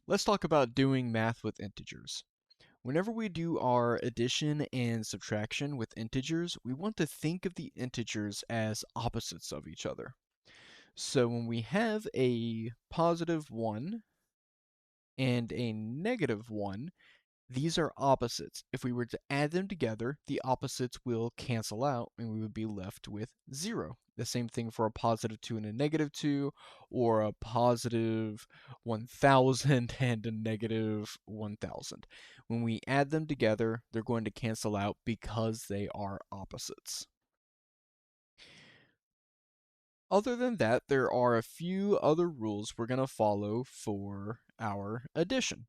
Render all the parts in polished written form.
Let's talk about doing math with integers. Whenever we do our addition and subtraction with integers, we want to think of the integers as opposites of each other. So when we have a positive 1 and a negative 1, these are opposites. If we were to add them together, the opposites will cancel out and we would be left with 0. The same thing for a positive 2 and a negative 2, or a positive 1000 and a negative 1000. When we add them together, they're going to cancel out because they are opposites. Other than that, there are a few other rules we're going to follow for our addition.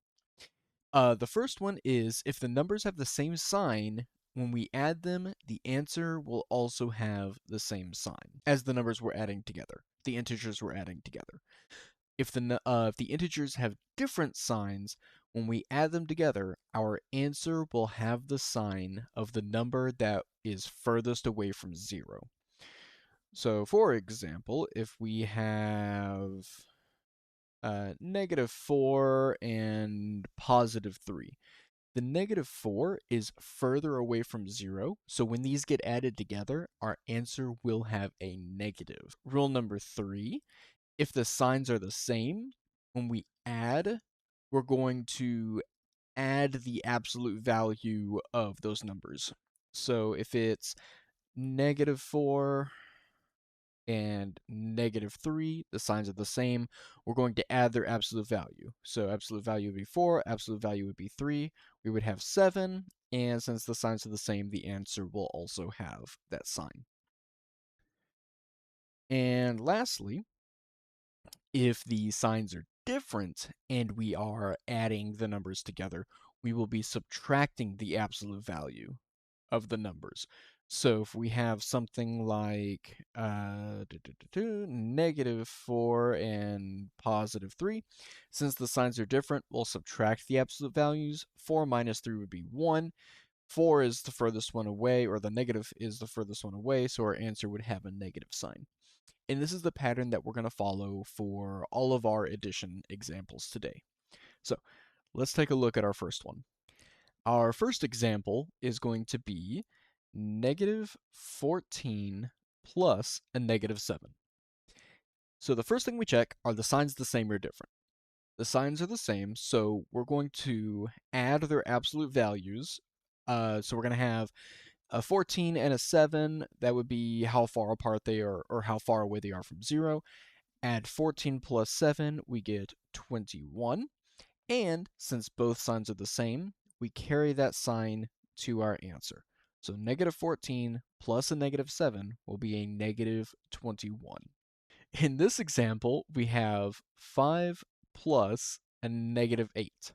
The first one is if the numbers have the same sign, when we add them, the answer will also have the same sign as the numbers we're adding together, the integers we're adding together. If the integers have different signs, when we add them together, our answer will have the sign of the number that is furthest away from 0. So, for example, if we have -4 and +3. The -4 is further away from 0, so when these get added together, our answer will have a negative. Rule number 3, if the signs are the same, when we add, we're going to add the absolute value of those numbers. So if it's -4 and -3, the signs are the same, we're going to add their absolute value. So absolute value would be 4, absolute value would be 3, we would have 7, and since the signs are the same, the answer will also have that sign. And lastly, if the signs are different and we are adding the numbers together, we will be subtracting the absolute value of the numbers. So if we have something like -4 and +3, since the signs are different, we'll subtract the absolute values. 4 minus 3 would be 1. 4 is the furthest one away, or the negative is the furthest one away, so our answer would have a negative sign. And this is the pattern that we're going to follow for all of our addition examples today. So let's take a look at our first one. Our first example is going to be -14 plus a -7. So the first thing we check, are the signs the same or different? The signs are the same, so we're going to add their absolute values. So we're going to have a 14 and a 7. That would be how far apart they are, or how far away they are from 0. Add 14 plus 7, we get 21. And since both signs are the same, we carry that sign to our answer. So -14 plus a -7 will be a -21. In this example, we have 5 plus a -8.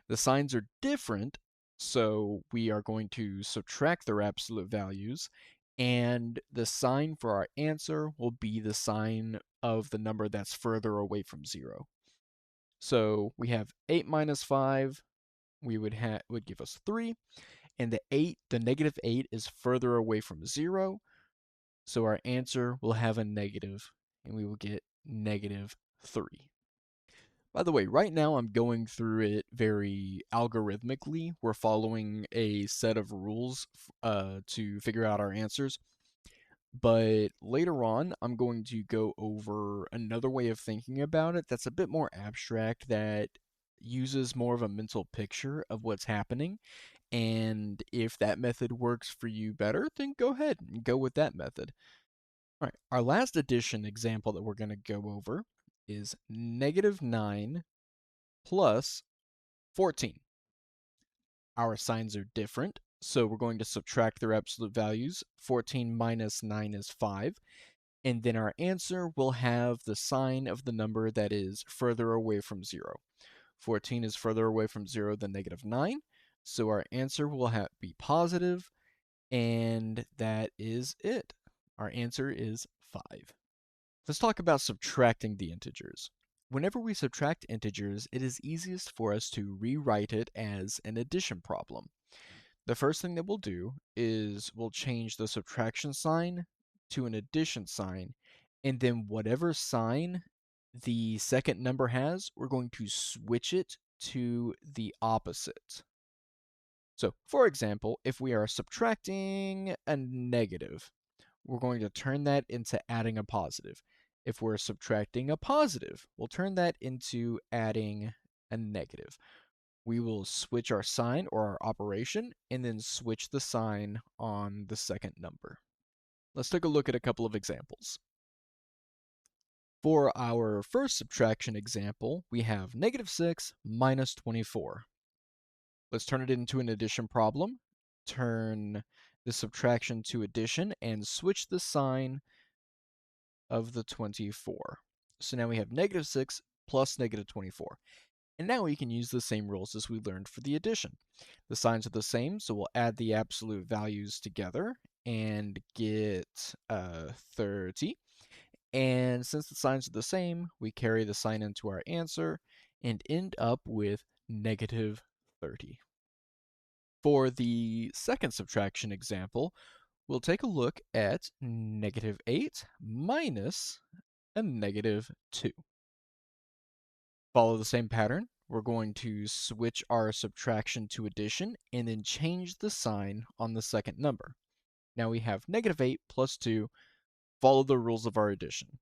The signs are different, so we are going to subtract their absolute values, and the sign for our answer will be the sign of the number that's further away from 0. So we have 8 minus 5 would give us 3, and the -8 is further away from 0, so our answer will have a negative, and we will get -3. By the way, right now I'm going through it very algorithmically. We're following a set of rules to figure out our answers. But later on, I'm going to go over another way of thinking about it that's a bit more abstract, that uses more of a mental picture of what's happening. And if that method works for you better, then go ahead and go with that method. All right, our last addition example that we're going to go over is -9 plus 14. Our signs are different, so we're going to subtract their absolute values. 14 minus 9 is 5. And then our answer will have the sign of the number that is further away from 0. 14 is further away from 0 than -9, so our answer will be positive, and that is it. Our answer is 5. Let's talk about subtracting the integers. Whenever we subtract integers, it is easiest for us to rewrite it as an addition problem. The first thing that we'll do is we'll change the subtraction sign to an addition sign, and then whatever sign the second number has, we're going to switch it to the opposite. So, for example, if we are subtracting a negative, we're going to turn that into adding a positive. If we're subtracting a positive, we'll turn that into adding a negative. We will switch our sign or our operation and then switch the sign on the second number. Let's take a look at a couple of examples. For our first subtraction example, we have -6 minus 24. Let's turn it into an addition problem. Turn the subtraction to addition and switch the sign of the 24. So now we have -6 plus -24. And now we can use the same rules as we learned for the addition. The signs are the same, so we'll add the absolute values together and get 30. And since the signs are the same, we carry the sign into our answer and end up with -30. For the second subtraction example, we'll take a look at -8 minus a -2. Follow the same pattern. We're going to switch our subtraction to addition and then change the sign on the second number. Now we have -8 plus 2. Follow the rules of our addition.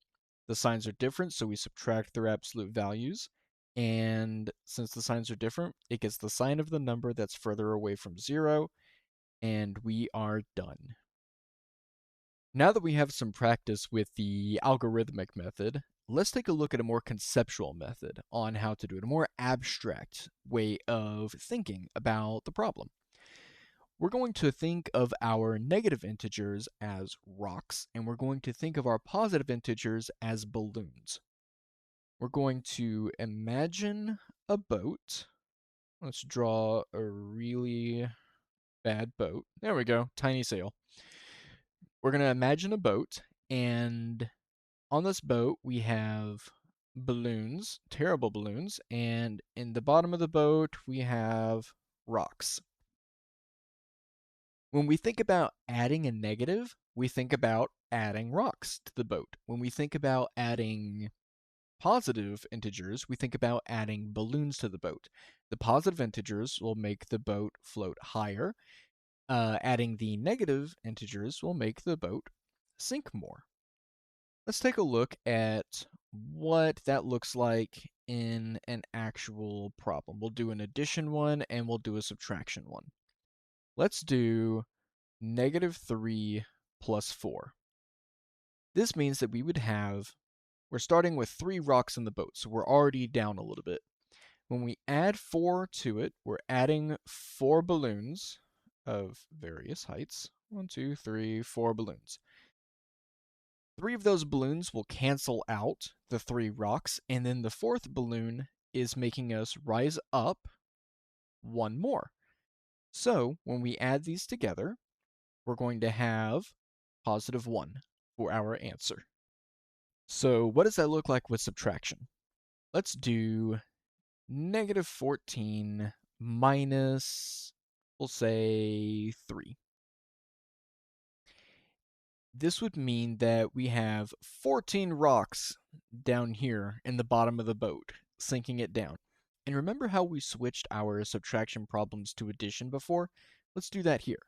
The signs are different, so we subtract their absolute values. And since the signs are different, it gets the sign of the number that's further away from 0, and we are done. Now that we have some practice with the algorithmic method, let's take a look at a more conceptual method on how to do it, a more abstract way of thinking about the problem. We're going to think of our negative integers as rocks, and we're going to think of our positive integers as balloons. We're going to imagine a boat. Let's draw a really bad boat. There we go, tiny sail. We're going to imagine a boat, and on this boat we have balloons, terrible balloons, and in the bottom of the boat we have rocks. When we think about adding a negative, we think about adding rocks to the boat. When we think about adding positive integers, we think about adding balloons to the boat. The positive integers will make the boat float higher. Adding the negative integers will make the boat sink more. Let's take a look at what that looks like in an actual problem. We'll do an addition one and we'll do a subtraction one. Let's do -3 plus 4. This means that we're starting with 3 rocks in the boat, so we're already down a little bit. When we add 4 to it, we're adding 4 balloons of various heights. 1, 2, 3, 4 balloons. 3 of those balloons will cancel out the 3 rocks, and then the 4th balloon is making us rise up 1 more. So when we add these together, we're going to have +1 for our answer. So what does that look like with subtraction? Let's do -14 minus, we'll say, 3. This would mean that we have 14 rocks down here in the bottom of the boat, sinking it down. And remember how we switched our subtraction problems to addition before? Let's do that here.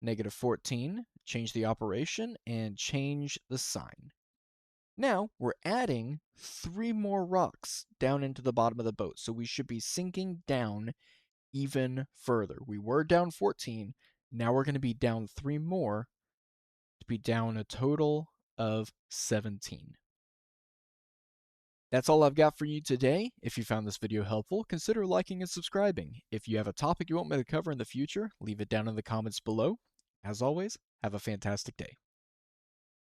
-14, change the operation, and change the sign. Now we're adding 3 more rocks down into the bottom of the boat, so we should be sinking down even further. We were down 14, now we're going to be down 3 more to be down a total of 17. That's all I've got for you today. If you found this video helpful, consider liking and subscribing. If you have a topic you want me to cover in the future, leave it down in the comments below. As always, have a fantastic day.